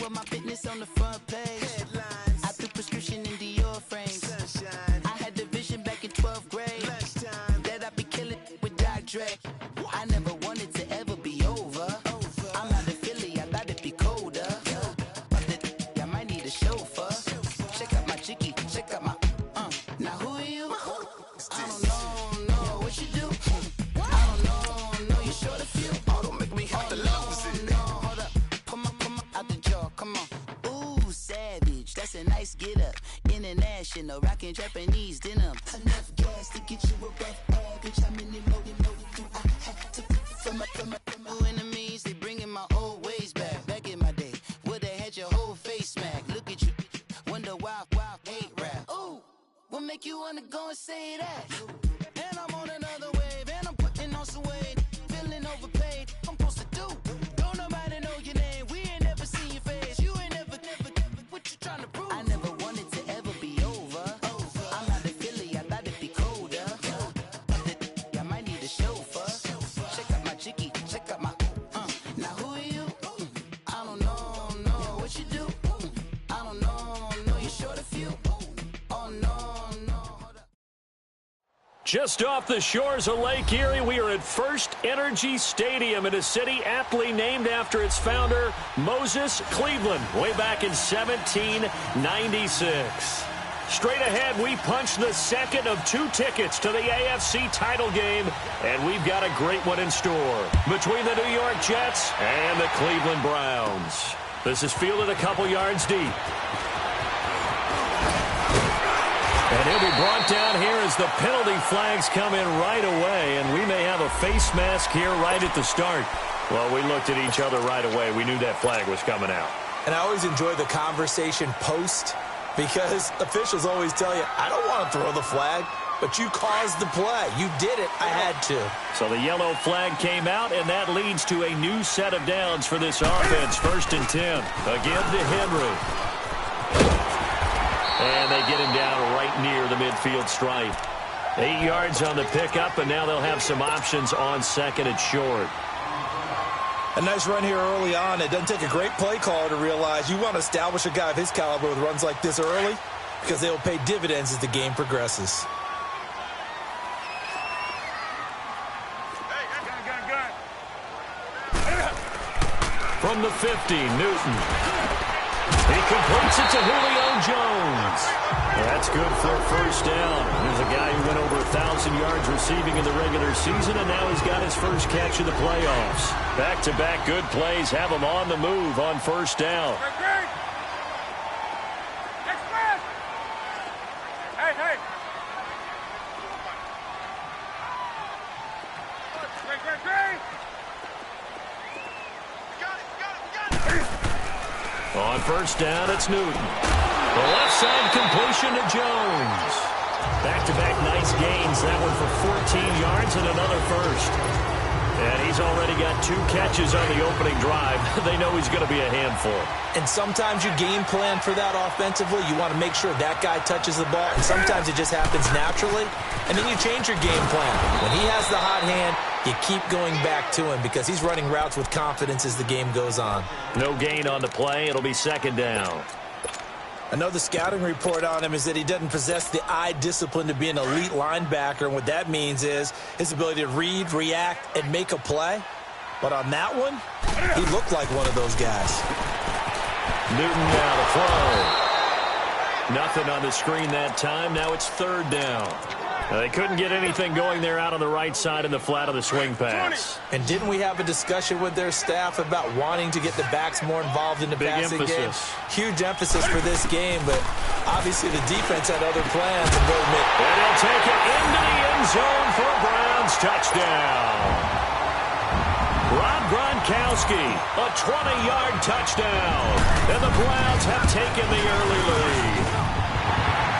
with my fitness on the front page. Headlines. I threw prescription in Dior frames. Sunshine. I had the vision back in 12th grade. Lunchtime. That I'd be killing with Dr. Dre. I never wanted to ever be over. I'm out of Philly, I thought it'd be colder. I might need a chauffeur. Check out my chicky, check out my now who are you? I don't know what you do. I don't know you short a few. Oh, don't make me have to lose it. No, hold up, come on, out the jaw, come on. Ooh, savage, that's a nice get up. International, rockin' Japanese denim. Enough gas to get you a rough average. How many more do I have to from my enemies? They bringing my old ways back in my day. Would've had your whole face smacked. Look at you, wonder why hate rap. Ooh, what make you wanna go and say that? And I'm on another wave, and I'm putting on some weight. Feeling overpaid, I'm supposed to do. Don't nobody know your name, we ain't never seen your face. You ain't never, what you trying to prove? I never wanted to ever be over. I'm out of Philly, I thought it'd be colder. I might need a chauffeur. Check out my chicky, check out my now who are you? I don't know what you do. I don't know you short a few. Oh no. Just off the shores of Lake Erie, we are at First Energy Stadium in a city aptly named after its founder, Moses Cleveland, way back in 1796. Straight ahead, we punch the second of 2 tickets to the AFC title game, and we've got a great one in store between the New York Jets and the Cleveland Browns. This is fielded a couple yards deep. And he'll be brought down here as the penalty flags come in right away, and we may have a face mask here right at the start. Well, we looked at each other right away. We knew that flag was coming out. And I always enjoy the conversation post, because officials always tell you, I don't want to throw the flag, but you caused the play. You did it. I had to. So the yellow flag came out, and that leads to a new set of downs for this offense. 1st and 10. Again to Henry. And they get him down right near the midfield stripe. 8 yards on the pickup, and now they'll have some options on second and short. A nice run here early on. It doesn't take a great play caller to realize you want to establish a guy of his caliber with runs like this early, because they will pay dividends as the game progresses. From the 50, Newton. He completes it to Julio Jones. That's good for a first down. There's a guy who went over 1,000 yards receiving in the regular season, and now he's got his first catch in the playoffs. Back-to-back good plays have him on the move on first down. On first down, it's Newton. The left side completion to Jones. Back-to-back nice gains. That one for 14 yards and another first. And he's already got 2 catches on the opening drive. They know he's going to be a handful. And sometimes you game plan for that offensively. You want to make sure that guy touches the ball. And sometimes it just happens naturally. And then you change your game plan. When he has the hot hand, you keep going back to him because he's running routes with confidence as the game goes on. No gain on the play. It'll be second down. Another scouting report on him is that he doesn't possess the eye discipline to be an elite linebacker. And what that means is his ability to read, react, and make a play. But on that one, he looked like one of those guys. Newton now to throw. Nothing on the screen that time. Now it's third down. They couldn't get anything going there out on the right side in the flat of the swing pass. And didn't we have a discussion with their staff about wanting to get the backs more involved in the passing game? Huge emphasis for this game, but obviously the defense had other plans. And they'll take it into the end zone for a Browns touchdown. Rob Gronkowski, a 20-yard touchdown. And the Browns have taken the early lead.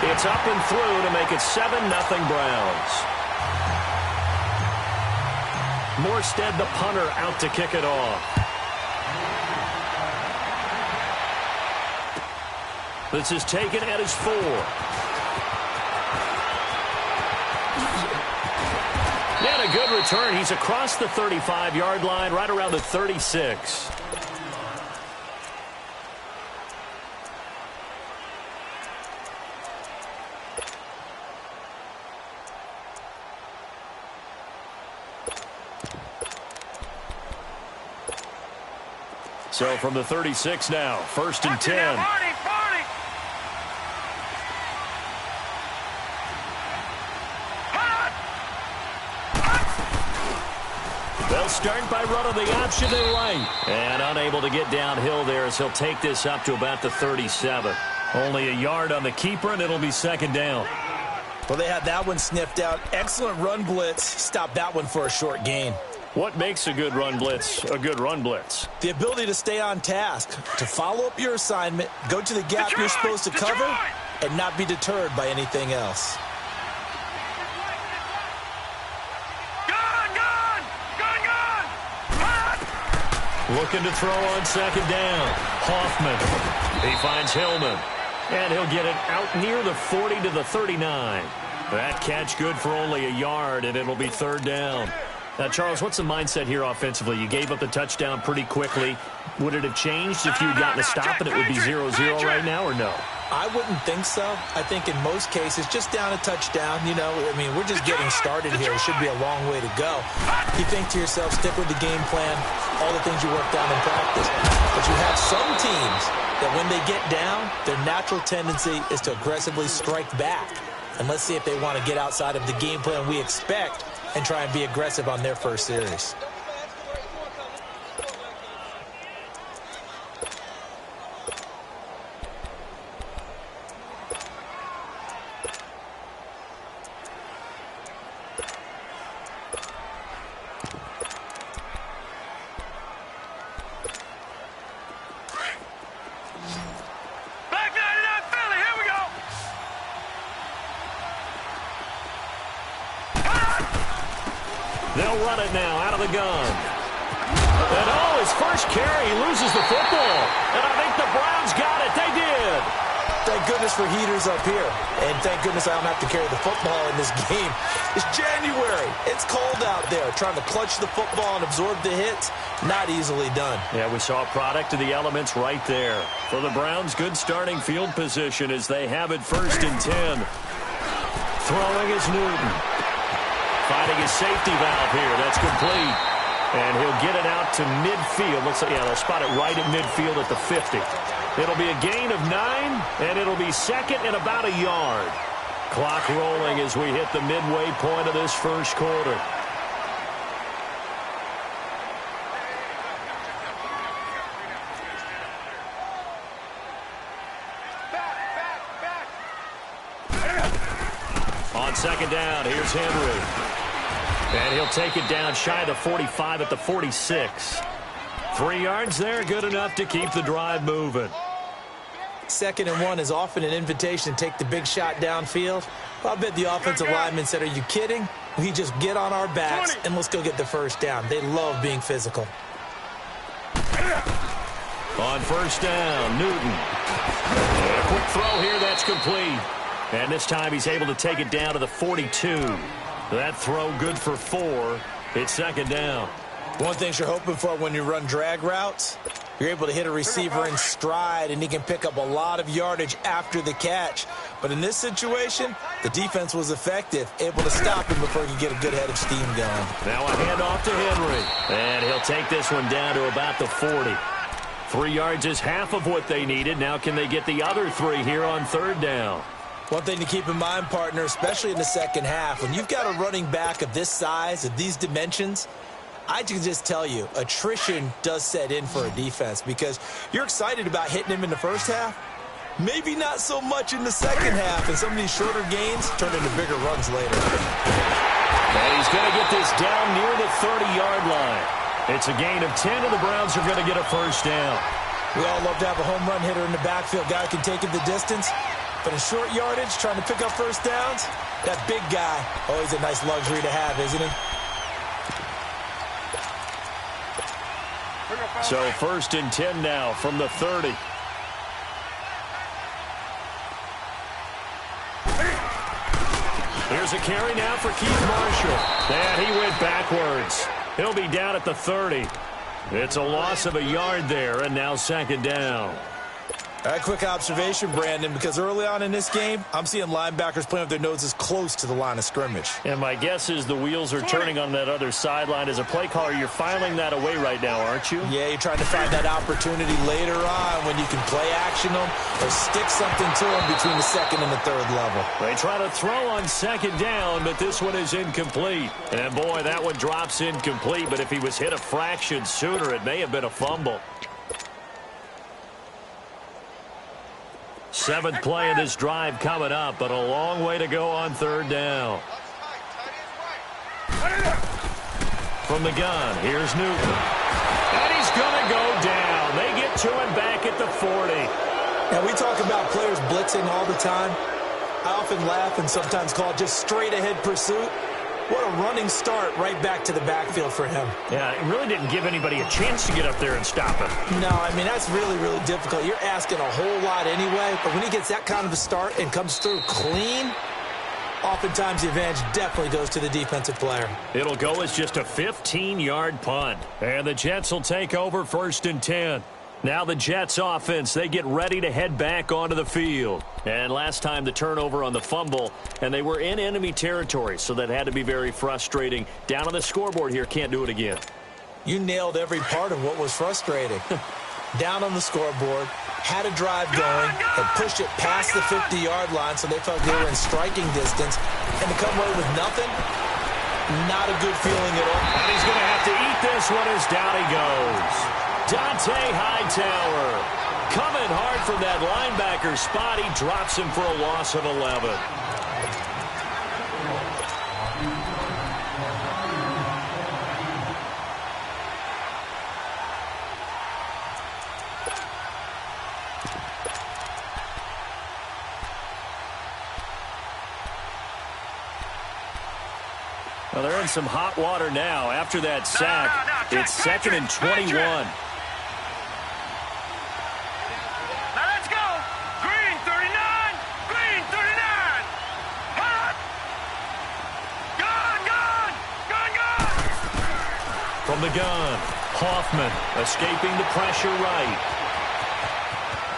It's up and through to make it 7-0 Browns. Morstead, the punter, out to kick it off. This is taken at his 4. And a good return. He's across the 35-yard line, right around the 36. So from the 36 now, 1st and 10. They'll start by running the option to the right. And unable to get downhill there as he'll take this up to about the 37. Only a yard on the keeper, and it'll be 2nd down. Well, they had that one sniffed out. Excellent run blitz. Stop that one for a short gain. What makes a good run blitz a good run blitz? The ability to stay on task, to follow up your assignment, go to the gap you're supposed to cover, and not be deterred by anything else. Looking to throw on 2nd down. Hoffman. He finds Hillman. And he'll get it out near the 40 to the 39. That catch good for only a yard, and it'll be 3rd down. Now, Charles, what's the mindset here offensively? You gave up the touchdown pretty quickly. Would it have changed if you had gotten a stop and it would be 0-0 right now, or no? I wouldn't think so. I think in most cases, just down a touchdown, you know, I mean, we're just getting started here. It should be a long way to go. You think to yourself, stick with the game plan, all the things you worked on in practice. But you have some teams that when they get down, their natural tendency is to aggressively strike back. And let's see if they want to get outside of the game plan we expect and try and be aggressive on their first series. They'll run it now out of the gun. And oh, his first carry, he loses the football. And I think the Browns got it. They did. Thank goodness for heaters up here. And thank goodness I don't have to carry the football in this game. It's January. It's cold out there. Trying to clutch the football and absorb the hits, not easily done. Yeah, we saw a product of the elements right there. For the Browns, good starting field position as they have it 1st and 10. Throwing is Newton. Finding his safety valve here. That's complete. And he'll get it out to midfield. Looks like, yeah, they'll spot it right at midfield at the 50. It'll be a gain of 9, and it'll be 2nd and about a yard. Clock rolling as we hit the midway point of this first quarter. On 2nd down, here's Henry. And he'll take it down shy of the 45 at the 46. 3 yards there, good enough to keep the drive moving. 2nd and 1 is often an invitation to take the big shot downfield. I'll bet the offensive lineman said, are you kidding? We just get on our backs and let's go get the first down. They love being physical. On 1st down, Newton. And a quick throw here, that's complete. And this time he's able to take it down to the 42. That throw good for 4. It's 2nd down. One thing you're hoping for when you run drag routes, you're able to hit a receiver in stride, and he can pick up a lot of yardage after the catch. But in this situation, the defense was effective, able to stop him before he could get a good head of steam going. Now a handoff to Henry. And he'll take this one down to about the 40. 3 yards is half of what they needed. Now can they get the other 3 here on 3rd down? One thing to keep in mind, partner, especially in the second half, when you've got a running back of this size, of these dimensions, I can just tell you, attrition does set in for a defense because you're excited about hitting him in the first half. Maybe not so much in the second half, and some of these shorter gains turn into bigger runs later. And he's going to get this down near the 30-yard line. It's a gain of 10, and the Browns are going to get a first down. We all love to have a home run hitter in the backfield. Guy can take it the distance. But in short yardage, trying to pick up first downs, that big guy, always a nice luxury to have, isn't he? So 1st and 10 now from the 30. Here's a carry now for Keith Marshall. And he went backwards. He'll be down at the 30. It's a loss of a yard there, and now 2nd down. All right, quick observation, Brandon, because early on in this game, I'm seeing linebackers playing with their noses close to the line of scrimmage. And my guess is the wheels are turning on that other sideline. As a play caller, you're filing that away right now, aren't you? Yeah, you're trying to find that opportunity later on when you can play action them or stick something to them between the second and the third level. They try to throw on second down, but this one is incomplete. And, boy, that one drops incomplete, but if he was hit a fraction sooner, it may have been a fumble. Seventh play of this drive coming up, but a long way to go on third down. From the gun, here's Newton. And he's going to go down. They get to him back at the 40. Now, we talk about players blitzing all the time. I often laugh and sometimes call it just straight-ahead pursuit. What a running start right back to the backfield for him. Yeah, it really didn't give anybody a chance to get up there and stop him. No, I mean, that's really, really difficult. You're asking a whole lot anyway, but when he gets that kind of a start and comes through clean, oftentimes the advantage definitely goes to the defensive player. It'll go as just a 15-yard punt. And the Jets will take over 1st and 10. Now the Jets offense, they get ready to head back onto the field. And last time the turnover on the fumble, and they were in enemy territory, so that had to be very frustrating. Down on the scoreboard here, can't do it again. You nailed every part of what was frustrating. Down on the scoreboard, had a drive going, and pushed it past the 50-yard line so they felt they were in striking distance, and to come away with nothing, not a good feeling at all. And he's going to have to eat this one as down he goes. Dante Hightower coming hard from that linebacker spot. He drops him for a loss of 11. Well, they're in some hot water now. After that sack, it's 2nd and 21. From the gun, Hoffman escaping the pressure right.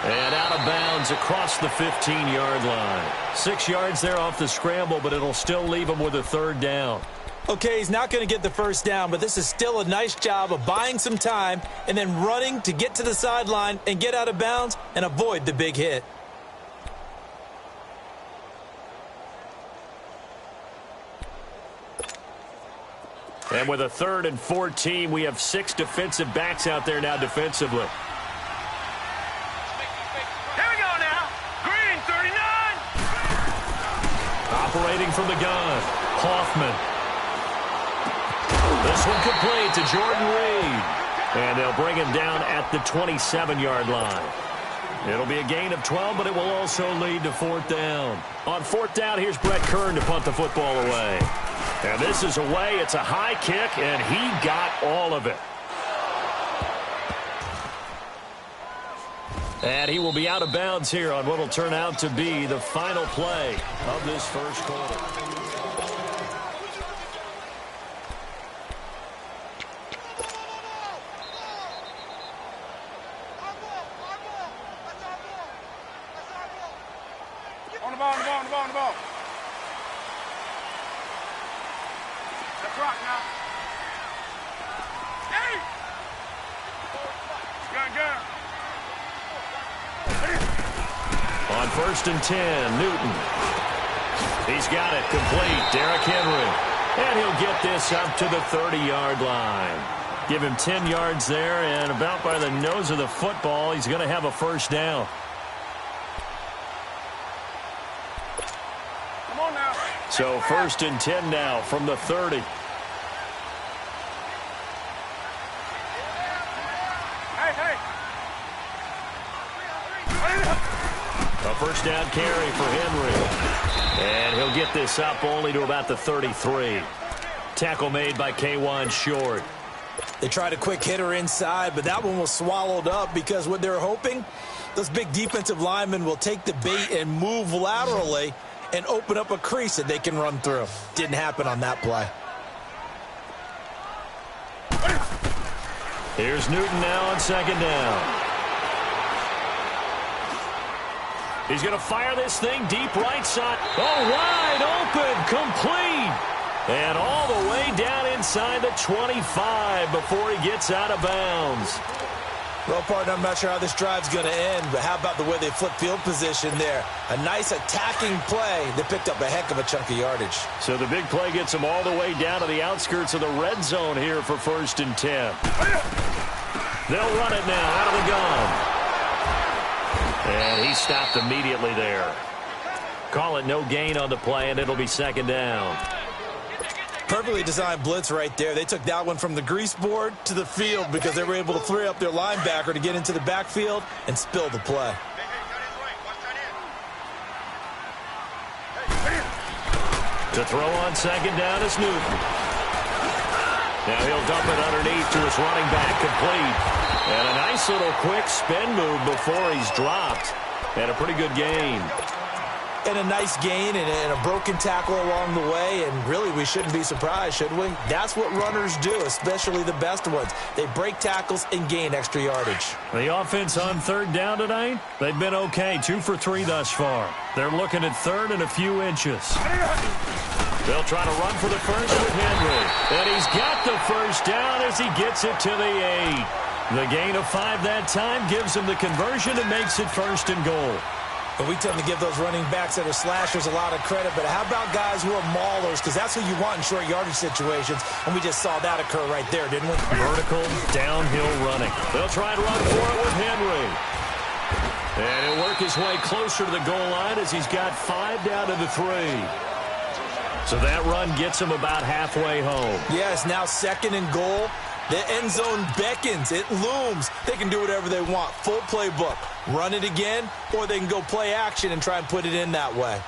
And out of bounds across the 15-yard line. 6 yards there off the scramble, but it'll still leave him with a 3rd down. Okay, he's not going to get the 1st down, but this is still a nice job of buying some time and then running to get to the sideline and get out of bounds and avoid the big hit. And with a 3rd and 14, we have 6 defensive backs out there now defensively. Here we go now. Green, 39. Operating from the gun, Hoffman. This one complete to Jordan Reed. And they'll bring him down at the 27-yard line. It'll be a gain of 12, but it will also lead to 4th down. On 4th down, here's Brett Kern to punt the football away. And this is away. It's a high kick, and he got all of it. And he will be out of bounds here on what will turn out to be the final play of this first quarter. On the ball. Let's rock now. Hey! Gun. On 1st and 10, Newton. He's got it complete. Derrick Henry. And he'll get this up to the 30-yard line. Give him 10 yards there, and about by the nose of the football, he's going to have a 1st down. Come on now. So 1st and 10 now from the 30. Hey. A 1st down carry for Henry. And he'll get this up only to about the 33. Tackle made by Kawann Short. They tried a quick hitter inside, but that one was swallowed up because what they're hoping, those big defensive linemen will take the bait and move laterally and open up a crease that they can run through. Didn't happen on that play. Here's Newton now on 2nd down. He's going to fire this thing deep right side. Oh, wide open, complete. And all the way down inside the 25 before he gets out of bounds. Well, partner, I'm not sure how this drive's going to end, but how about the way they flip field position there? A nice attacking play. They picked up a heck of a chunk of yardage. So the big play gets them all the way down to the outskirts of the red zone here for 1st and 10. They'll run it now out of the gun. And he stopped immediately there. Call it no gain on the play, and it'll be 2nd down. Perfectly designed blitz right there. They took that one from the grease board to the field because they were able to free up their linebacker to get into the backfield and spill the play. To throw on 2nd down is Newton. Now he'll dump it underneath to his running back, complete. And a nice little quick spin move before he's dropped. And a pretty good gain. And a nice gain and a broken tackle along the way, and really we shouldn't be surprised, should we? That's what runners do, especially the best ones. They break tackles and gain extra yardage. The offense on 3rd down tonight, they've been okay, 2 for 3 thus far. They're looking at 3rd and a few inches. They'll try to run for the first with Henry, and he's got the 1st down as he gets it to the 8. The gain of 5 that time gives him the conversion and makes it 1st and goal. And we tend to give those running backs that are slashers a lot of credit, but how about guys who are maulers? Because that's who you want in short yardage situations, and we just saw that occur right there, didn't we? Vertical, downhill running. They'll try and run for it with Henry. And he'll work his way closer to the goal line as he's got 5 down to the 3. So that run gets him about halfway home. Yes, now 2nd and goal. The end zone beckons. It looms. They can do whatever they want. Full playbook. Run it again, or they can go play action and try and put it in that way.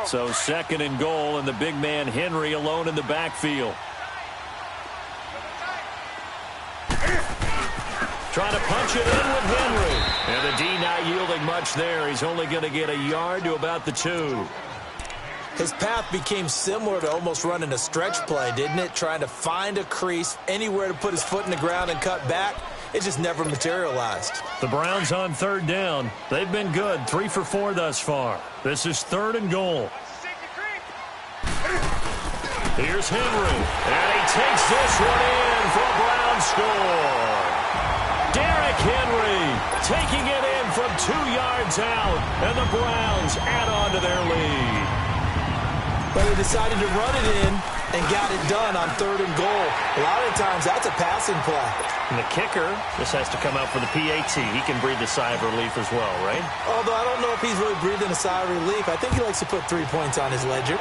So 2nd and goal, and the big man Henry alone in the backfield. Trying to punch it in with Henry. And the D not yielding much there. He's only going to get a yard to about the 2. His path became similar to almost running a stretch play, didn't it? Trying to find a crease, anywhere to put his foot in the ground and cut back. It just never materialized. The Browns on 3rd down. They've been good, 3 for 4 thus far. This is 3rd and goal. Here's Henry, and he takes this one in for a Brown score. Derrick Henry taking it in from 2 yards out, and the Browns add on to their lead. But they decided to run it in and got it done on 3rd and goal. A lot of times that's a passing play. And the kicker, this has to come out for the PAT. He can breathe a sigh of relief as well, right? Although I don't know if he's really breathing a sigh of relief. I think he likes to put 3 points on his ledger.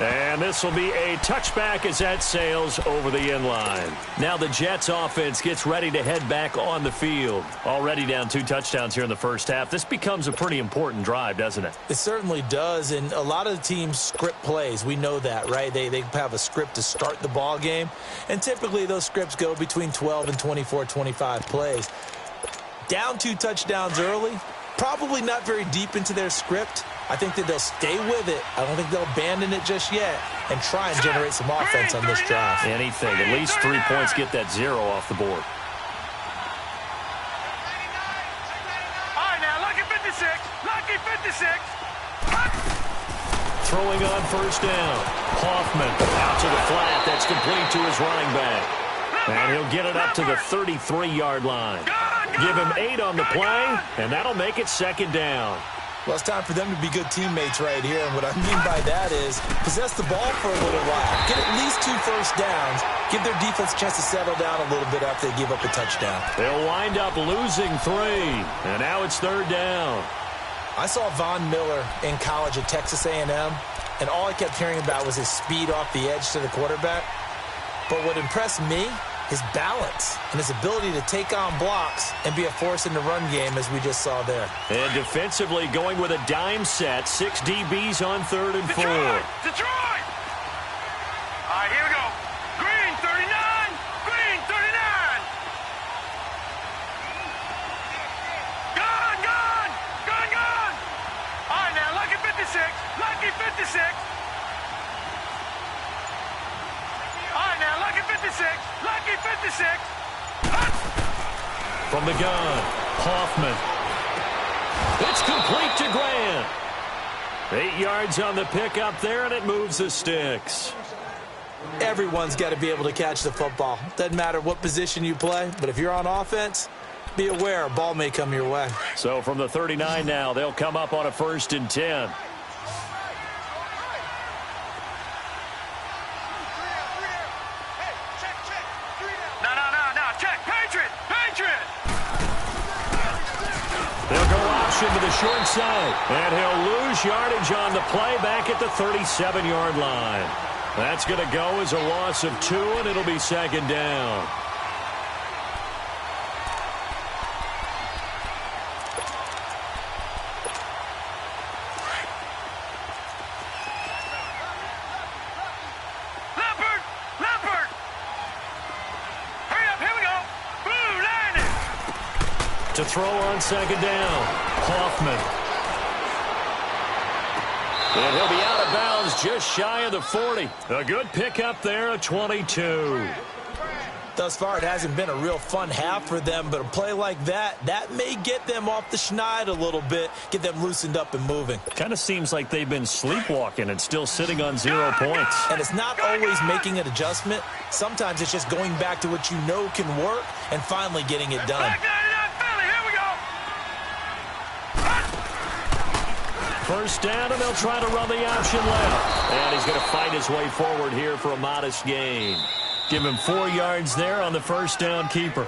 And this will be a touchback as that sails over the end line. Now the Jets offense gets ready to head back on the field. Already down 2 touchdowns here in the first half. This becomes a pretty important drive, doesn't it? It certainly does, and a lot of the teams script plays. We know that, right? They have a script to start the ball game, and typically those scripts go between 12 and 24, 25 plays. Down 2 touchdowns early, probably not very deep into their script. I think that they'll stay with it. I don't think they'll abandon it just yet and try and generate some offense on this drive. Anything. At least 3 points, get that 0 off the board. All right, now, lucky 56. Lucky 56. Throwing on 1st down. Hoffman out to the flat. That's complete to his running back. And he'll get it up to the 33-yard line. Give him 8 on the play, and that'll make it 2nd down. Well, it's time for them to be good teammates right here. And what I mean by that is possess the ball for a little while. Get at least 2 first downs. Give their defense a chance to settle down a little bit after they give up a touchdown. They'll wind up losing 3. And now it's 3rd down. I saw Von Miller in college at Texas A&M, and all I kept hearing about was his speed off the edge to the quarterback. But what impressed me, his balance and his ability to take on blocks and be a force in the run game, as we just saw there. And defensively going with a dime set, 6 DBs on 3rd and 4. Detroit! All right, here we go. Green, 39. Green, 39. Gone, gone. Gone, gone. All right, now, lucky 56. Lucky 56. 6. From the gun, Hoffman. It's complete to Grant. 8 yards on the pickup there, and it moves the sticks. Everyone's got to be able to catch the football. Doesn't matter what position you play, but if you're on offense, be aware a ball may come your way. So from the 39 now, they'll come up on a 1st and 10. No, check. Patriot. They'll go option to the short side, and he'll lose yardage on the play back at the 37-yard line. That's going to go as a loss of 2, and it'll be 2nd down. Leopard! Hurry up, here we go! Blue, landing! To throw on 2nd down, Hoffman. And he'll be out of bounds just shy of the 40. A good pickup there, a 22. Thus far, it hasn't been a real fun half for them, but a play like that may get them off the schneid a little bit, get them loosened up and moving. Kind of seems like they've been sleepwalking and still sitting on 0 points. And it's not always making an adjustment. Sometimes it's just going back to what you know can work and finally getting it done. First down, and they'll try to run the option left. And he's going to fight his way forward here for a modest gain. Give him 4 yards there on the first down keeper.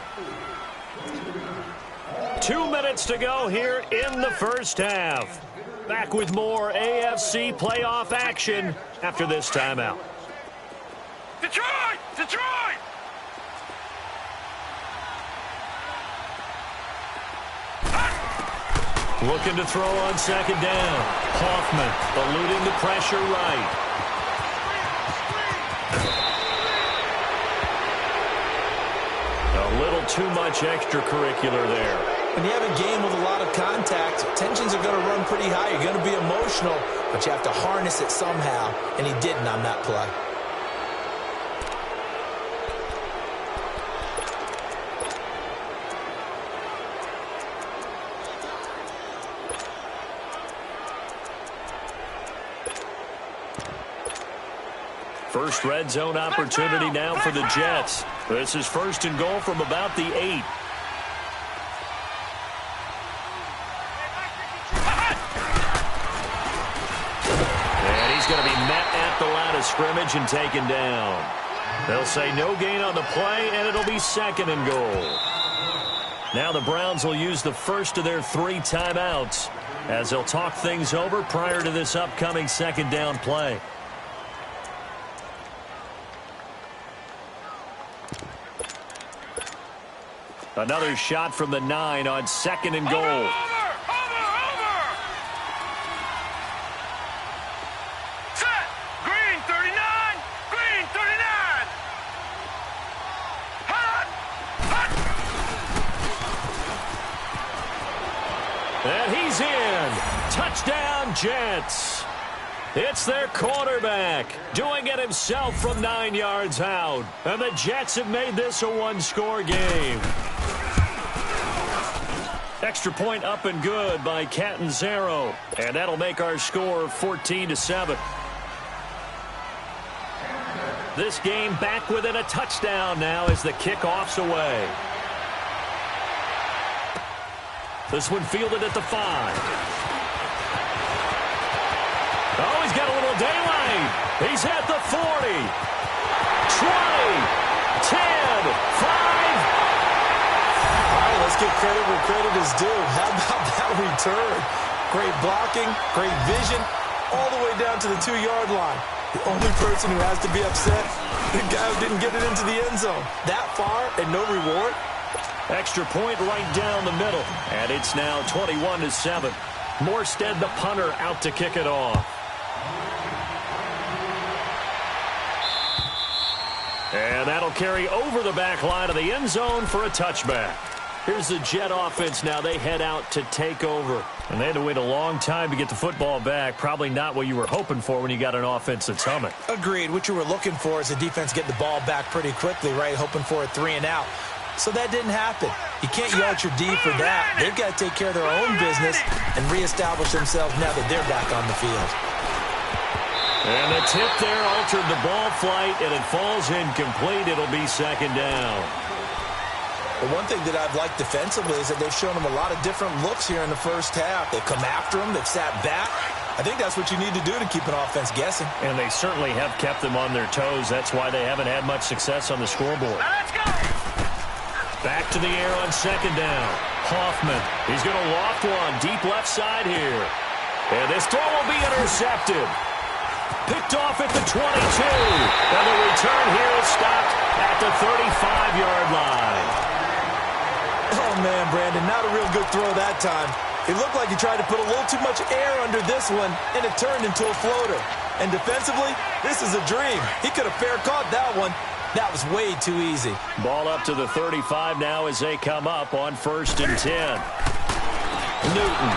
2 minutes to go here in the first half. Back with more AFC playoff action after this timeout. Detroit! Looking to throw on 2nd down. Hoffman eluding the pressure right. A little too much extracurricular there. When you have a game with a lot of contact, tensions are going to run pretty high. You're going to be emotional, but you have to harness it somehow, and he didn't on that play. First red zone opportunity now for the Jets. This is 1st and goal from about the 8. And he's going to be met at the line of scrimmage and taken down. They'll say no gain on the play, and it'll be 2nd and goal. Now the Browns will use the first of their 3 timeouts as they'll talk things over prior to this upcoming 2nd down play. Another shot from the 9 on 2nd and goal. Over! Set! Green 39! Hot! And he's in. Touchdown, Jets. It's their quarterback doing it himself from 9 yards out. And the Jets have made this a 1-score game. Extra point up and good by Catanzaro. And that'll make our score 14-7. This game back within a touchdown now as the kickoff's away. This one fielded at the 5. Oh, he's got a little daylight. He's at the 40. 20. 10. 5. Let's give credit where credit is due. How about that return? Great blocking, great vision, all the way down to the 2-yard line. The only person who has to be upset, the guy who didn't get it into the end zone. That far and no reward. Extra point right down the middle. And it's now 21-7. Morstead, the punter, out to kick it off. And that'll carry over the back line of the end zone for a touchback. Here's the Jet offense now. They head out to take over. And they had to wait a long time to get the football back. Probably not what you were hoping for when you got an offense that's humming. Agreed. What you were looking for is the defense get the ball back pretty quickly, right? Hoping for a 3-and-out. So that didn't happen. You can't yell at your D for that. They've got to take care of their own business and reestablish themselves now that they're back on the field. And the tip there altered the ball flight, and it falls incomplete. It'll be second down. The one thing that I've liked defensively is that they've shown them a lot of different looks here in the first half. They've come after them. They've sat back. I think that's what you need to do to keep an offense guessing. And they certainly have kept them on their toes. That's why they haven't had much success on the scoreboard. Let's go! Back to the air on second down. Hoffman. He's going to loft one deep left side here. And this throw will be intercepted. Picked off at the 22. And the return here is stopped at the 35-yard line. Oh, man, Brandon, not a real good throw that time. It looked like he tried to put a little too much air under this one, and it turned into a floater. And defensively, this is a dream. He could have fair caught that one. That was way too easy. Ball up to the 35 now as they come up on 1st and 10. Newton.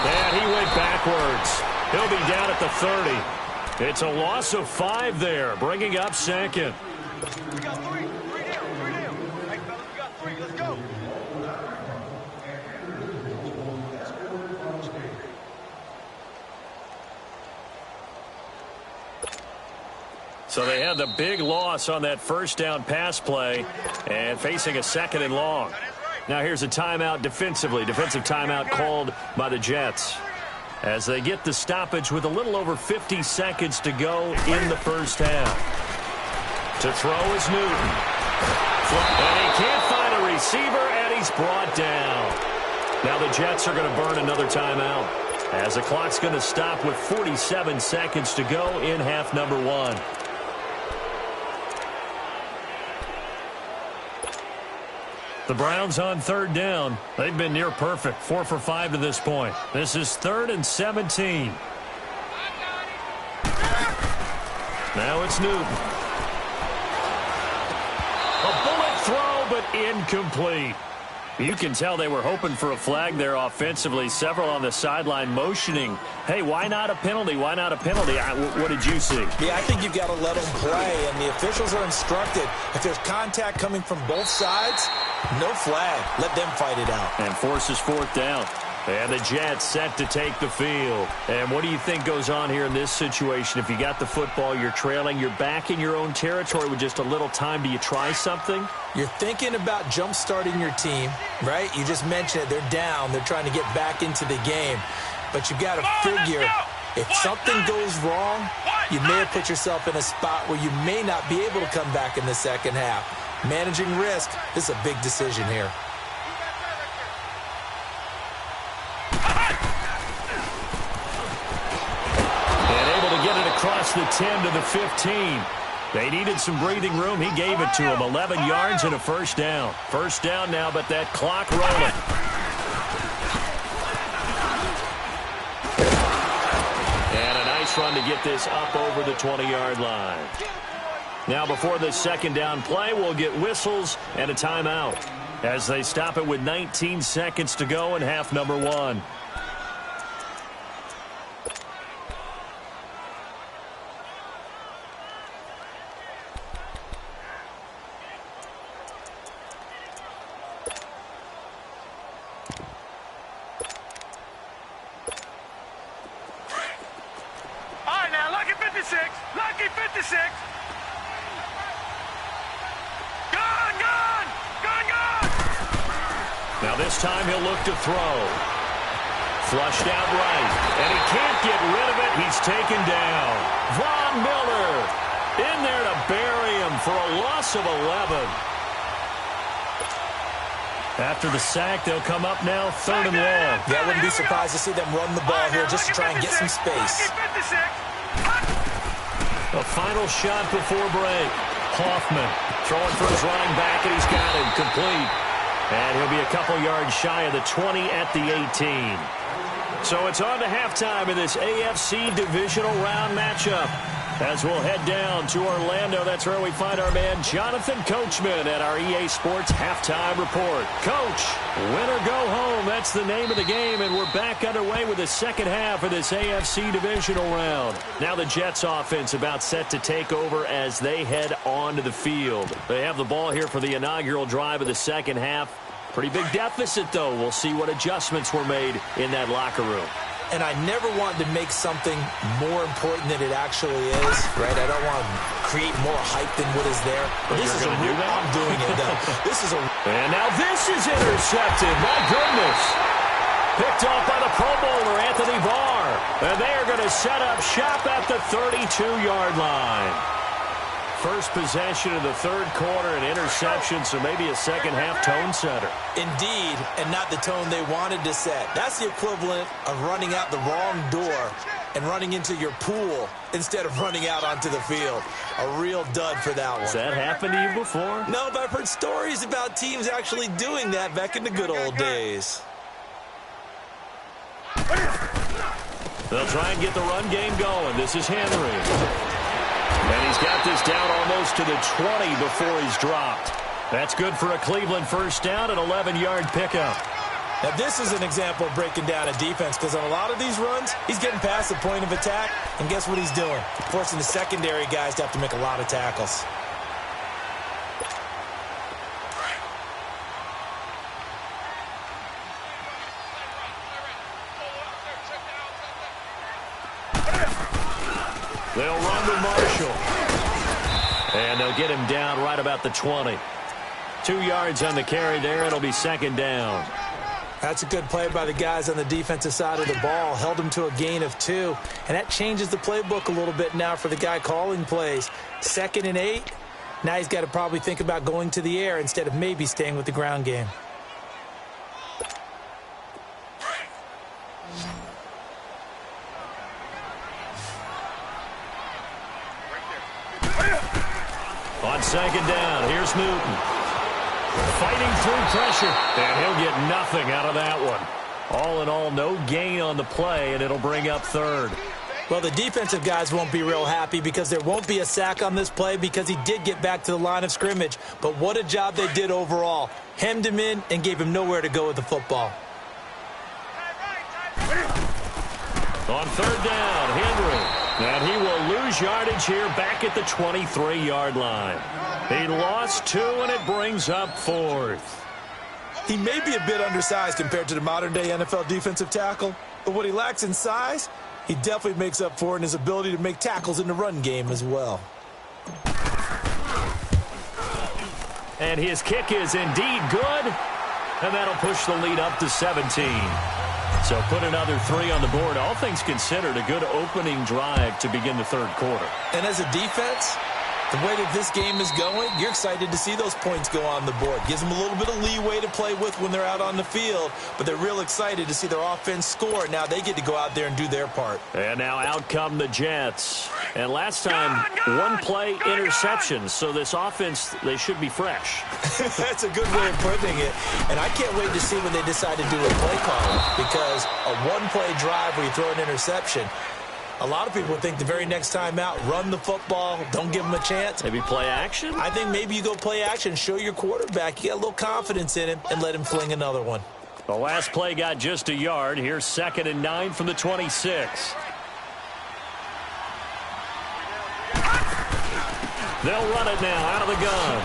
And he went backwards. He'll be down at the 30. It's a loss of 5 there, bringing up second. We got 3. 3 down. 3 down. Hey, fellas, we got 3. Let's go. So they had the big loss on that first down pass play and facing a 2nd and long. Now here's a timeout defensively. Defensive timeout called by the Jets as they get the stoppage with a little over 50 seconds to go in the first half. To throw is Newton. And he can't find a receiver, and he's brought down. Now the Jets are going to burn another timeout as the clock's going to stop with 47 seconds to go in half number 1. The Browns on 3rd down. They've been near perfect, 4 for 5 to this point. This is 3rd and 17. Now it's Newton. A bullet throw, but incomplete. You can tell they were hoping for a flag there offensively. Several on the sideline motioning, hey, why not a penalty? Why not a penalty? What did you see? Yeah, I think you've got to let them play, and the officials are instructed. If there's contact coming from both sides, no flag. Let them fight it out. And forces 4th down. And the Jets set to take the field. And what do you think goes on here in this situation? If you got the football, you're trailing, you're back in your own territory with just a little time. Do you try something? You're thinking about jump-starting your team, right? You just mentioned it. They're down. They're trying to get back into the game. But you've got to figure, if something goes wrong, you may have put yourself in a spot where you may not be able to come back in the second half. Managing risk, this is a big decision here. Across the 10 to the 15. They needed some breathing room. He gave it to them. 11 yards and a first down. First down now, but that clock rolling. And a nice run to get this up over the 20-yard line. Now before the second down play, we'll get whistles and a timeout as they stop it with 19 seconds to go in half number 1. Lucky 56. Gone. Now this time he'll look to throw. Flushed out right. And he can't get rid of it. He's taken down. Von Miller in there to bury him for a loss of 11. After the sack, they'll come up now 3rd and long. Yeah, I wouldn't be surprised to see them run the ball here just to try and get some space. A final shot before break. Hoffman throwing for his running back, and he's got him complete. And he'll be a couple yards shy of the 20 at the 18. So it's on to halftime in this AFC divisional round matchup. As we'll head down to Orlando, that's where we find our man Jonathan Coachman at our EA Sports Halftime Report. Coach, win or go home, that's the name of the game, and we're back underway with the second half of this AFC divisional round. Now the Jets offense about set to take over as they head onto the field. They have the ball here for the inaugural drive of the second half. Pretty big deficit, though. We'll see what adjustments were made in that locker room. And I never wanted to make something more important than it actually is, right? I don't want to create more hype than what is there. But this is a real, I'm doing it, though. This is a... And now this is intercepted. My goodness. Picked off by the Pro Bowler, Anthony Barr. And they are going to set up shop at the 32-yard line. First possession of the third quarter, an interception, so maybe a second-half tone setter. Indeed, and not the tone they wanted to set. That's the equivalent of running out the wrong door and running into your pool instead of running out onto the field. A real dud for that one. Has that happened to you before? No, but I've heard stories about teams actually doing that back in the good old days. They'll try and get the run game going. This is Henry. And he's got this down almost to the 20 before he's dropped. That's good for a Cleveland first down, an 11-yard pickup. Now, this is an example of breaking down a defense, because on a lot of these runs, he's getting past the point of attack, and guess what he's doing? Forcing the secondary guys to have to make a lot of tackles. They'll run with Marshall. And they'll get him down right about the 20. 2 yards on the carry there. It'll be second down. That's a good play by the guys on the defensive side of the ball. Held him to a gain of 2. And that changes the playbook a little bit now for the guy calling plays. 2nd and 8. Now he's got to probably think about going to the air instead of maybe staying with the ground game. On second down, here's Newton. Fighting through pressure, and he'll get nothing out of that one. All in all, no gain on the play, and it'll bring up third. Well, the defensive guys won't be real happy because there won't be a sack on this play because he did get back to the line of scrimmage. But what a job they did overall. Hemmed him in and gave him nowhere to go with the football. On third down, Henry. And he will lose yardage here back at the 23-yard line. He lost 2, and it brings up 4th. He may be a bit undersized compared to the modern-day NFL defensive tackle, but what he lacks in size, he definitely makes up for in his ability to make tackles in the run game as well. And his kick is indeed good, and that'll push the lead up to 17. So put another 3 on the board. All things considered, a good opening drive to begin the third quarter. And as a defense, the way that this game is going, you're excited to see those points go on the board. Gives them a little bit of leeway to play with when they're out on the field, but they're real excited to see their offense score. Now they get to go out there and do their part. And now out come the Jets. And last time, one-play interceptions. So this offense, they should be fresh. That's a good way of putting it. And I can't wait to see when they decide to do a play calling, because a one-play drive where you throw an interception, a lot of people think the very next time out, run the football, don't give them a chance. Maybe play action? I think maybe you go play action, show your quarterback you got a little confidence in him, and let him fling another one. The last play got just a yard. Here's 2nd and 9 from the 26. They'll run it now out of the gun.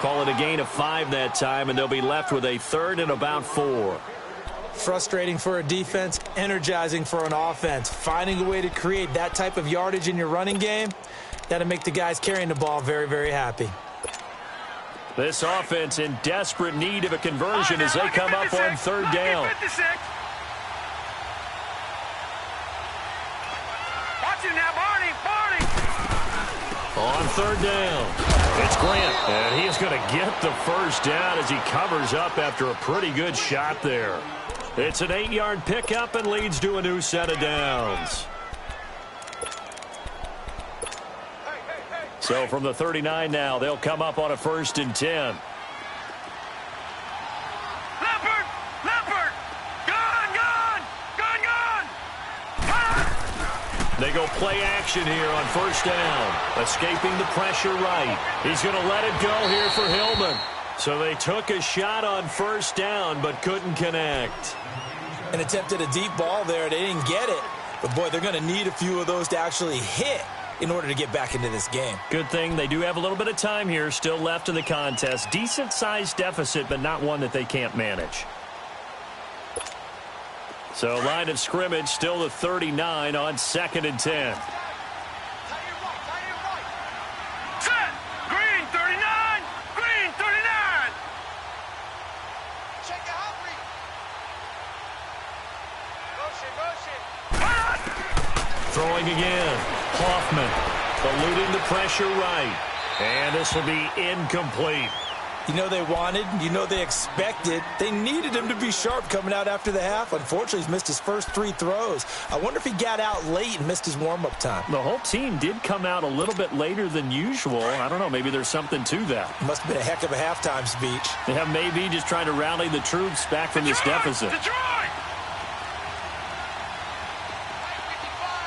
Call it a gain of 5 that time, and they'll be left with a 3rd and about 4. Frustrating for a defense, energizing for an offense. Finding a way to create that type of yardage in your running game, that'll make the guys carrying the ball very, very happy. This offense in desperate need of a conversion as they come up on 3rd down. Watch it now, Barney. On 3rd down, it's Grant. And he's going to get the first down as he covers up after a pretty good shot there. It's an 8-yard pickup and leads to a new set of downs. So from the 39 now, they'll come up on a 1st and 10. They go play action here on first down. Escaping the pressure right. He's going to let it go here for Hillman. So they took a shot on first down but couldn't connect. And attempted a deep ball there. They didn't get it. But, boy, they're going to need a few of those to actually hit in order to get back into this game. Good thing they do have a little bit of time here still left in the contest. Decent-sized deficit, but not one that they can't manage. So line of scrimmage still the 39 on 2nd and 10. Set! Green 39! Green 39! Check it out, motion. Throwing again. Hoffman eluding the pressure right. And this will be incomplete. You know they wanted, you know they expected. They needed him to be sharp coming out after the half. Unfortunately, he's missed his first 3 throws. I wonder if he got out late and missed his warm-up time. The whole team did come out a little bit later than usual. I don't know, maybe there's something to that. Must have been a heck of a halftime speech. Yeah, maybe just trying to rally the troops back from this deficit. Detroit!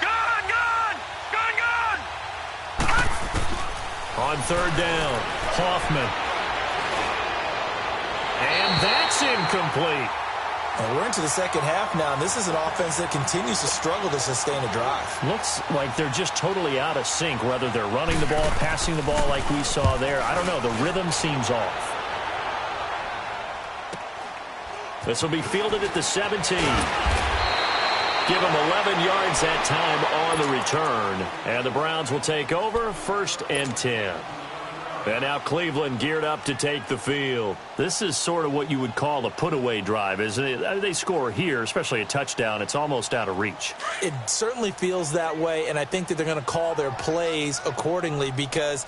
Gun! On third down, Hoffman. And that's incomplete. And we're into the second half now, and this is an offense that continues to struggle to sustain a drive. Looks like they're just totally out of sync, whether they're running the ball, passing the ball like we saw there. I don't know. The rhythm seems off. This will be fielded at the 17. Give them 11 yards that time on the return. And the Browns will take over 1st and 10. And now Cleveland geared up to take the field. This is sort of what you would call a put-away drive, isn't it? They score here, especially a touchdown. It's almost out of reach. It certainly feels that way, and I think that they're going to call their plays accordingly because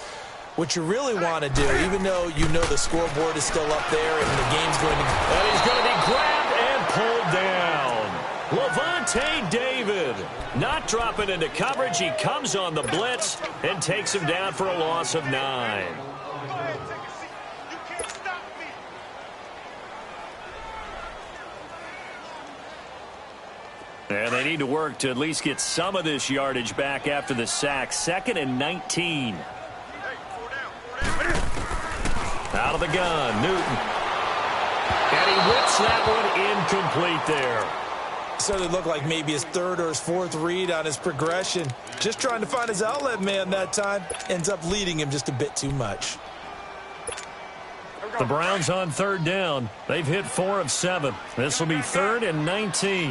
what you really want to do, even though you know the scoreboard is still up there and the game's going to... And he's going to be grabbed and pulled down. Lavonte David not dropping into coverage. He comes on the blitz and takes him down for a loss of 9. And they need to work to at least get some of this yardage back after the sack. 2nd and 19. Out of the gun, Newton. And he whips that one incomplete there. So it looked like maybe his 3rd or his 4th read on his progression. Just trying to find his outlet man that time. Ends up leading him just a bit too much. The Browns on 3rd down. They've hit 4 of 7. This will be 3rd and 19.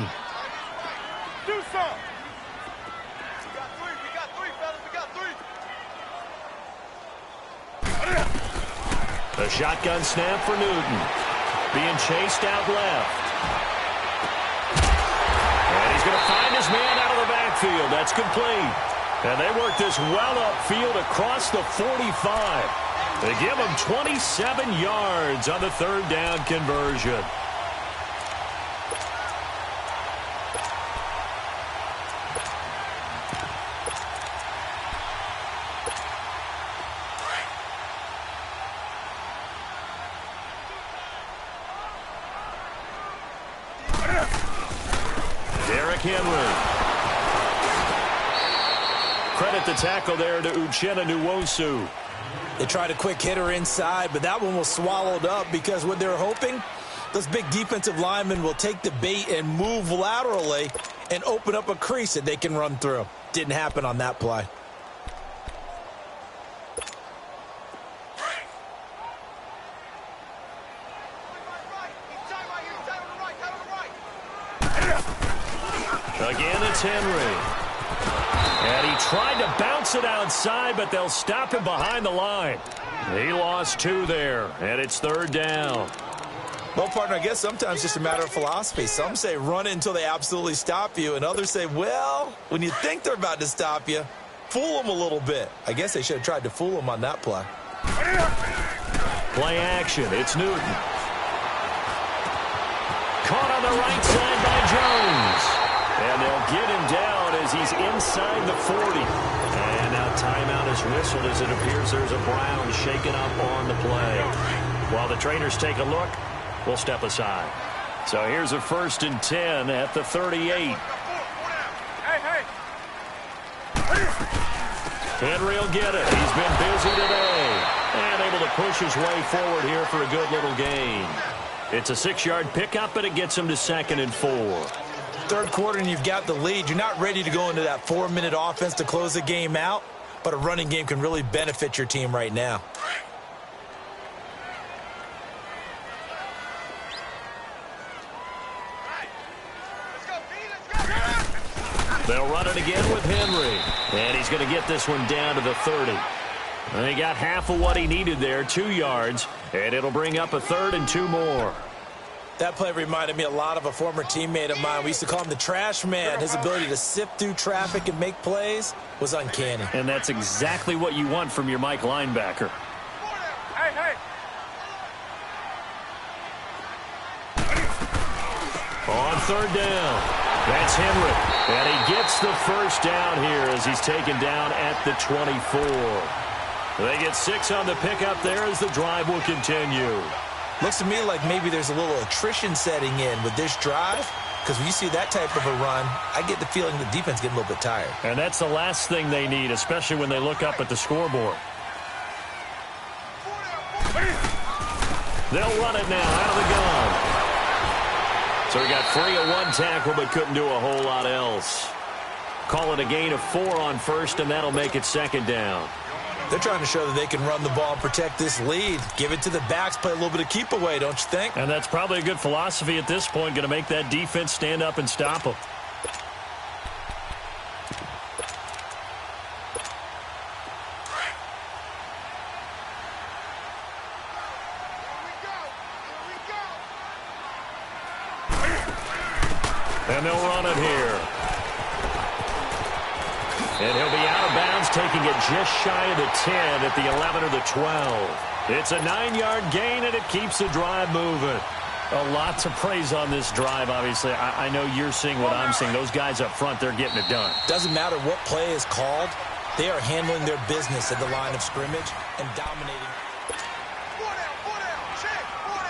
Do some. We got three, fellas. We got three. The shotgun snap for Newton. Being chased out left. And he's going to find his man out of the backfield. That's complete. And they work this well upfield across the 45. They give him 27 yards on the 3rd down conversion. Derrick Henry. Credit the tackle there to Uchenna Nwosu. They tried a quick hitter inside, but that one was swallowed up because what they're hoping, those big defensive linemen will take the bait and move laterally and open up a crease that they can run through. Didn't happen on that play. Again, it's Henry. And he tried to bounce it outside, but they'll stop him behind the line. He lost 2 there, and it's 3rd down. Well, partner, I guess sometimes it's just a matter of philosophy. Some say run it until they absolutely stop you, and others say, well, when you think they're about to stop you, fool them a little bit. I guess they should have tried to fool them on that play. Play action. It's Newton. Caught on the right side by Jones. And they'll get him down as he's inside the 40. And now timeout is whistled as it appears there's a Brown shaken up on the play. While the trainers take a look, we'll step aside. So here's a 1st and 10 at the 38. Hey, hey. Henry will get it. He's been busy today. And able to push his way forward here for a good little gain. It's a 6-yard pickup, and it gets him to 2nd and 4. Third quarter, and you've got the lead. You're not ready to go into that 4-minute offense to close the game out, but a running game can really benefit your team right now. They'll run it again with Henry. And he's going to get this one down to the 30. And he got half of what he needed there, 2 yards. And it'll bring up a 3rd and 2 more. That play reminded me a lot of a former teammate of mine. We used to call him the trash man. His ability to sift through traffic and make plays was uncanny. And that's exactly what you want from your Mike linebacker. Hey, hey. On 3rd down. That's Henry. And he gets the first down here as he's taken down at the 24. They get 6 on the pickup there as the drive will continue. Looks to me like maybe there's a little attrition setting in with this drive, because when you see that type of a run, I get the feeling the defense getting a little bit tired. And that's the last thing they need, especially when they look up at the scoreboard. They'll run it now out of the gun. So he got free of 1 tackle but couldn't do a whole lot else. Call it a gain of 4 on 1st, and that'll make it 2nd down. They're trying to show that they can run the ball and protect this lead. Give it to the backs, play a little bit of keep away, don't you think? And that's probably a good philosophy at this point, going to make that defense stand up and stop them. And they'll run it here. And he'll be out of bounds, taking it just shy of the 10 at the 11 or the 12. It's a 9-yard gain, and it keeps the drive moving. A lot to praise on this drive, obviously. I know you're seeing what I'm seeing. Those guys up front, they're getting it done. Doesn't matter what play is called. They are handling their business at the line of scrimmage and dominating.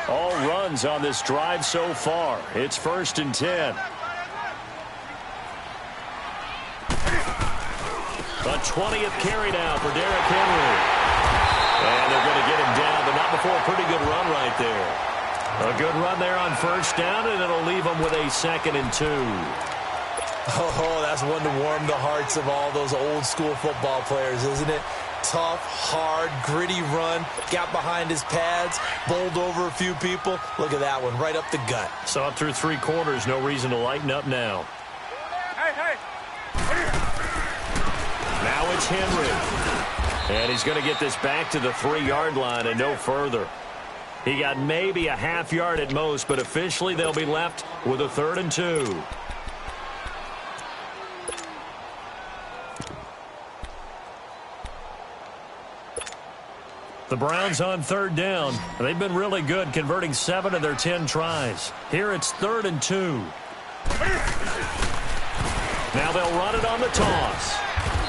All runs on this drive so far. It's 1st and 10. A 20th carry now for Derrick Henry. And they're going to get him down, but not before a pretty good run right there. A good run there on 1st down, and it'll leave them with a 2nd and 2. Oh, that's one to warm the hearts of all those old school football players, isn't it? Tough, hard, gritty run, got behind his pads, bowled over a few people. Look at that one, right up the gut. Saw it through 3 quarters, no reason to lighten up now. Hey, hey. Now it's Henry. And he's going to get this back to the 3-yard line and no further. He got maybe a half yard at most, but officially they'll be left with a 3rd and 2. The Browns on 3rd down. They've been really good, converting 7 of their 10 tries. Here it's 3rd and 2. Now they'll run it on the toss.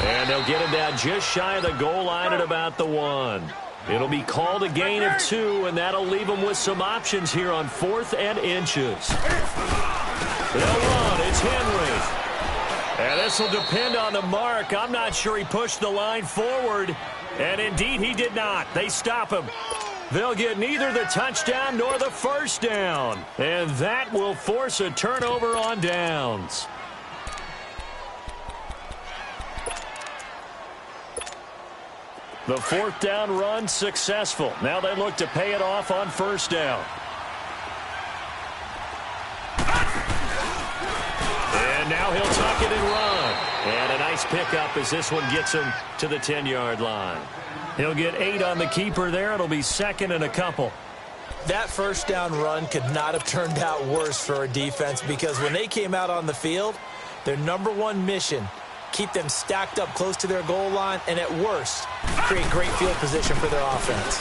And they'll get him down just shy of the goal line at about the 1. It'll be called a gain of 2, and that'll leave them with some options here on 4th and inches. They'll run. It's Henry. And this will depend on the mark. I'm not sure he pushed the line forward. And indeed, he did not. They stop him. They'll get neither the touchdown nor the 1st down. And that will force a turnover on downs. The 4th down run successful. Now they look to pay it off on 1st down. And now he'll tuck it and run. And a nice pickup as this one gets him to the 10-yard line. He'll get 8 on the keeper there. It'll be 2nd and a couple. That 1st down run could not have turned out worse for a defense, because when they came out on the field, their #1 mission, keep them stacked up close to their goal line, and at worst, create great field position for their offense.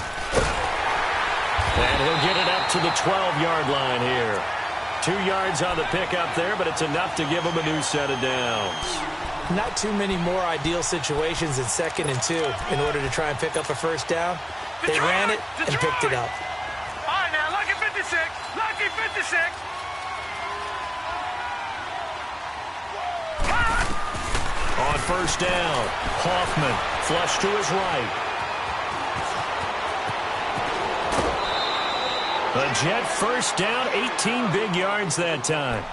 And he'll get it up to the 12-yard line here. 2 yards on the pickup there, but it's enough to give him a new set of downs. Not too many more ideal situations in 2nd and 2 in order to try and pick up a 1st down. They ran it and picked it up. All right, now, lucky 56. Lucky 56. On first down. Hoffman flush to his right. The Jet first down, 18 big yards that time.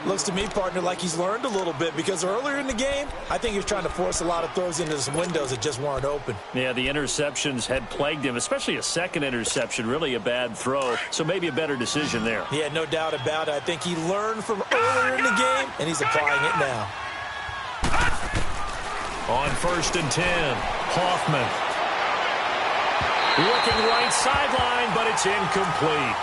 Looks to me, partner, like he's learned a little bit because earlier in the game, I think he was trying to force a lot of throws into some windows that just weren't open. Yeah, the interceptions had plagued him, especially a second interception, really a bad throw. So maybe a better decision there. Yeah, no doubt about it. I think he learned from earlier in the game, and he's applying it now. On 1st and 10, Hoffman. Looking right sideline, but it's incomplete.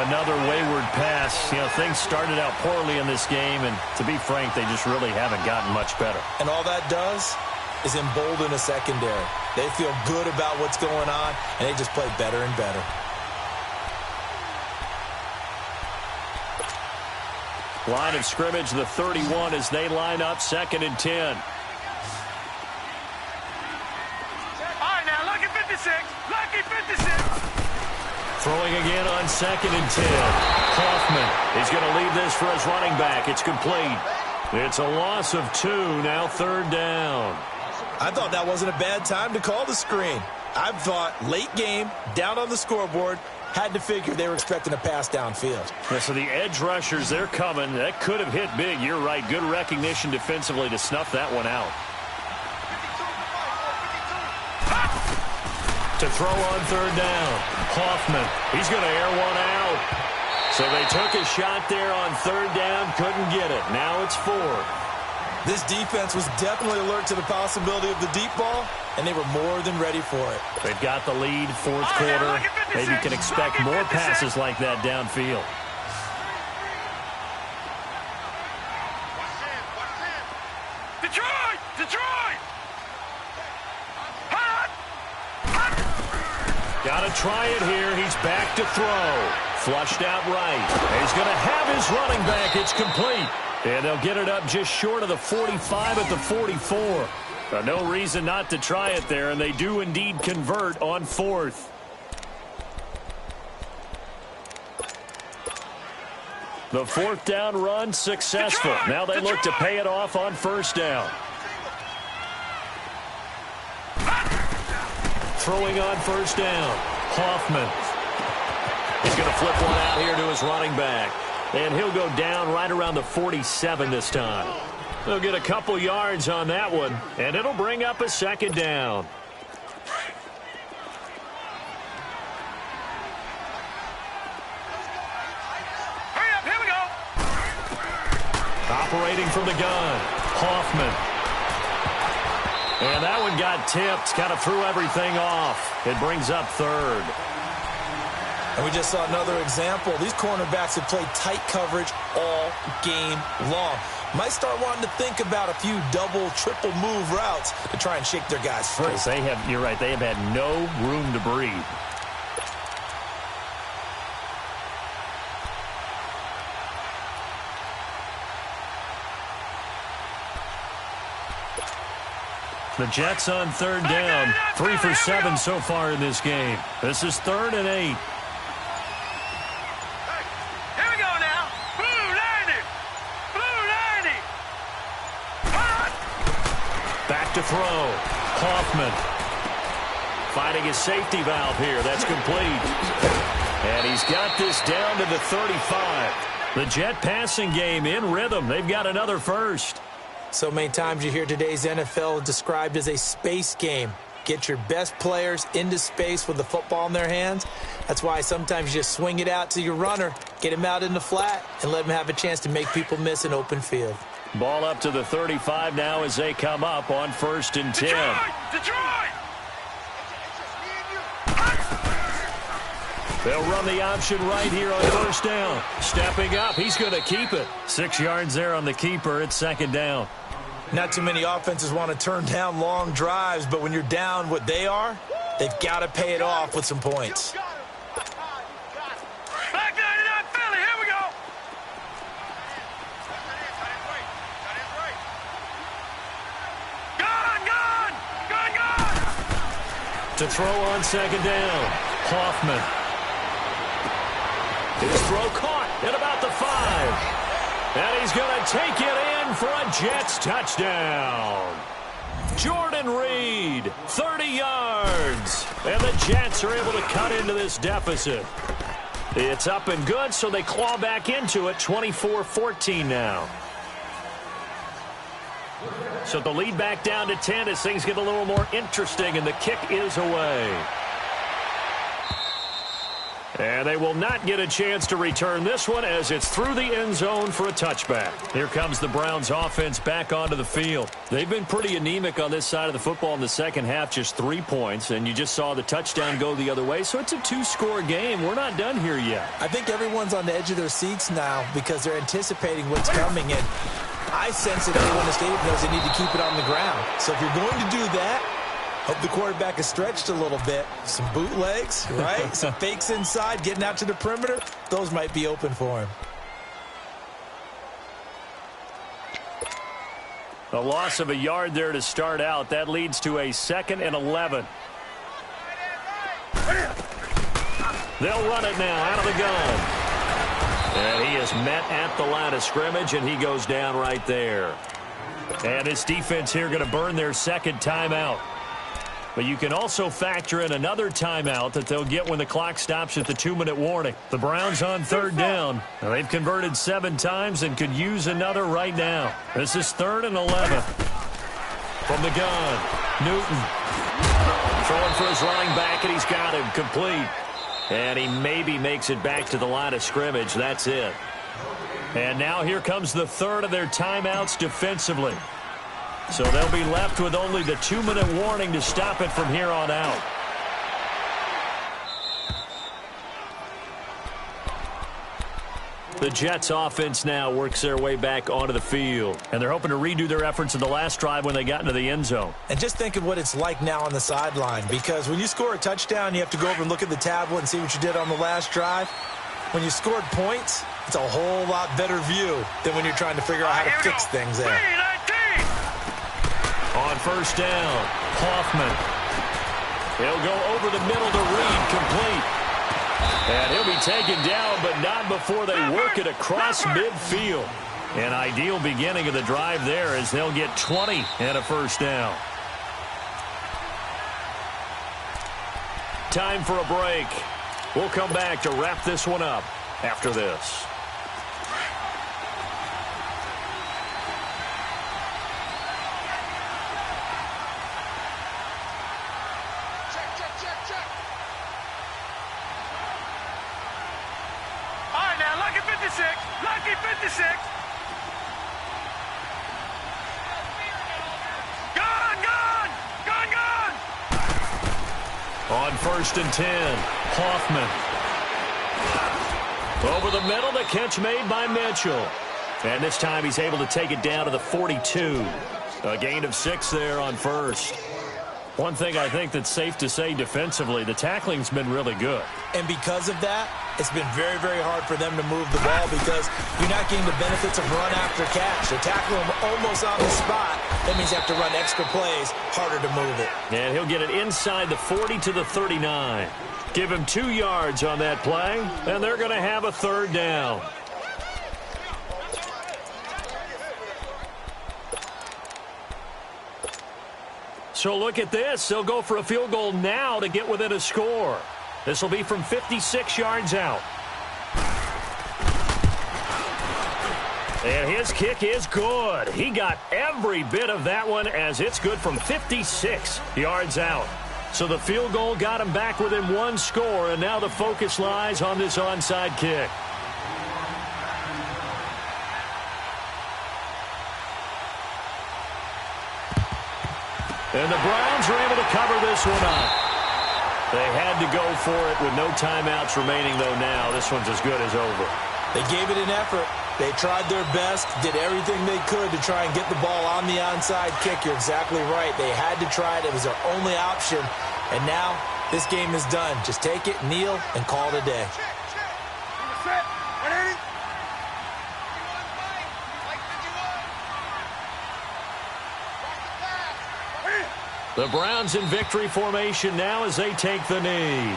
Another wayward pass. You know, things started out poorly in this game, and to be frank, they just really haven't gotten much better. And all that does is embolden a secondary. They feel good about what's going on, and they just play better and better. Line of scrimmage, the 31 as they line up 2nd and 10. All right, now, lucky 56. Lucky 56. Throwing again on 2nd and 10. Hoffman is going to leave this for his running back. It's complete. It's a loss of 2, now 3rd down. I thought that wasn't a bad time to call the screen. I thought late game, down on the scoreboard, had to figure they were expecting a pass downfield. Yeah, so the edge rushers, they're coming. That could have hit big. You're right. Good recognition defensively to snuff that one out. To throw on 3rd down. Hoffman, he's going to air one out. So they took a shot there on 3rd down, couldn't get it. Now it's 4. This defense was definitely alert to the possibility of the deep ball, and they were more than ready for it. They've got the lead, 4th quarter. Maybe you can expect more passes like that downfield. Detroit! Detroit! Got to try it here. He's back to throw. Flushed out right. He's going to have his running back. It's complete. And they'll get it up just short of the 45 at the 44. No reason not to try it there, and they do indeed convert on 4th. The 4th down run successful. Now they look to pay it off on 1st down. Throwing on 1st down. Hoffman. He's going to flip one out here to his running back. And he'll go down right around the 47 this time. They'll get a couple yards on that one, and it'll bring up a 2nd down. Hurry up, here we go. Operating from the gun, Hoffman. And that one got tipped, kind of threw everything off. It brings up 3rd. And we just saw another example. These cornerbacks have played tight coverage all game long. Might start wanting to think about a few double, triple move routes to try and shake their guys free. You're right, they have had no room to breathe. The Jets on 3rd down. 3 for 7 so far in this game. This is 3rd and 8. Here we go now. Blue 90. Blue 90. Back to throw. Hoffman. Finding his safety valve here. That's complete. And he's got this down to the 35. The Jet passing game in rhythm. They've got another first. So many times you hear today's NFL described as a space game. Get your best players into space with the football in their hands. That's why sometimes you just swing it out to your runner, get him out in the flat, and let him have a chance to make people miss an open field. Ball up to the 35 now as they come up on 1st and 10. Detroit! They'll run the option right here on 1st down. Stepping up, he's going to keep it. 6 yards there on the keeper. It's 2nd down. Not too many offenses want to turn down long drives, but when you're down what they are, they've got to pay it off with some points. Black 99 Philly, here we go. Gun! To throw on 2nd down, Hoffman. His throw caught at about the 5. And he's going to take it in for a Jets touchdown. Jordan Reed, 30 yards. And the Jets are able to cut into this deficit. It's up and good, so they claw back into it, 24-14 now. So the lead back down to 10 as things get a little more interesting, and the kick is away. And they will not get a chance to return this one as it's through the end zone for a touchback. Here comes the Browns offense back onto the field. They've been pretty anemic on this side of the football in the second half, just 3 points, and you just saw the touchdown go the other way, so it's a 2-score game. We're not done here yet. I think everyone's on the edge of their seats now because they're anticipating what's coming, and I sense that everyone in the stadium knows they need to keep it on the ground. So if you're going to do that, hope the quarterback is stretched a little bit. Some bootlegs, right? Some fakes inside, getting out to the perimeter. Those might be open for him. A loss of a yard there to start out. That leads to a 2nd and 11. They'll run it now out of the gun. And he is met at the line of scrimmage, and he goes down right there. And this defense here going to burn their second timeout. But you can also factor in another timeout that they'll get when the clock stops at the 2-minute warning. The Browns on 3rd down. Now, they've converted 7 times and could use another right now. This is 3rd and 11. From the gun, Newton. Throwing for his running back, and he's got him complete. And he maybe makes it back to the line of scrimmage. That's it. And now here comes the 3rd of their timeouts defensively. So they'll be left with only the 2-minute warning to stop it from here on out. The Jets offense now works their way back onto the field. And they're hoping to redo their efforts in the last drive when they got into the end zone. And just think of what it's like now on the sideline, because when you score a touchdown, you have to go over and look at the tablet and see what you did on the last drive. When you scored points, it's a whole lot better view than when you're trying to figure out how to fix things there. On 1st down, Hoffman. He'll go over the middle to Reed, complete. And he'll be taken down, but not before they work it across midfield. An ideal beginning of the drive there as they'll get 20 and a 1st down. Time for a break. We'll come back to wrap this one up after this. Lucky 56. Gone. On 1st and 10, Hoffman. Over the middle, the catch made by Mitchell. And this time he's able to take it down to the 42. A gain of 6 there on 1st. One thing I think that's safe to say defensively, the tackling's been really good. And because of that, it's been very, very hard for them to move the ball because you're not getting the benefits of run after catch. They're tackling him almost on the spot. That means you have to run extra plays, harder to move it. And he'll get it inside the 40 to the 39. Give him 2 yards on that play, and they're going to have a 3rd down. So look at this. They'll go for a field goal now to get within a score. This will be from 56 yards out. And his kick is good. He got every bit of that one as it's good from 56 yards out. So the field goal got him back within 1 score, and now the focus lies on this onside kick. And the Browns are able to cover this one up. They had to go for it with no timeouts remaining, though now. This one's as good as over. They gave it an effort. They tried their best, did everything they could to try and get the ball on the onside kick. You're exactly right. They had to try it. It was their only option. And now this game is done. Just take it, kneel, and call it a day. The Browns in victory formation now as they take the knee.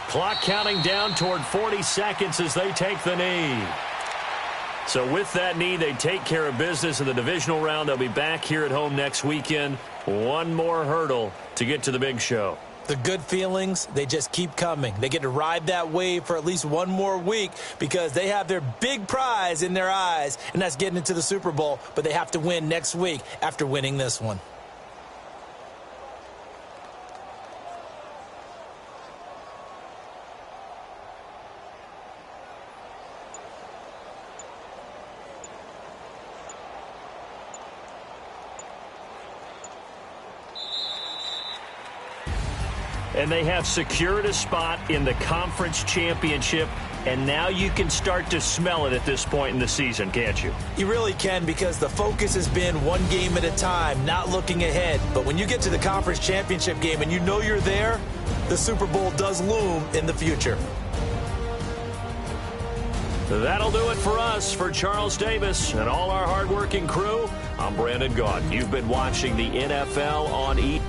Clock counting down toward 40 seconds as they take the knee. So with that knee, they take care of business in the divisional round. They'll be back here at home next weekend. One more hurdle to get to the big show. The good feelings, they just keep coming. They get to ride that wave for at least one more week because they have their big prize in their eyes, and that's getting into the Super Bowl. But they have to win next week after winning this one. And they have secured a spot in the conference championship, and now you can start to smell it at this point in the season, can't you? You really can, because the focus has been one game at a time, not looking ahead. But when you get to the conference championship game and you know you're there, the Super Bowl does loom in the future. That'll do it for us. For Charles Davis and all our hardworking crew, I'm Brandon Gaudin. You've been watching the NFL on E!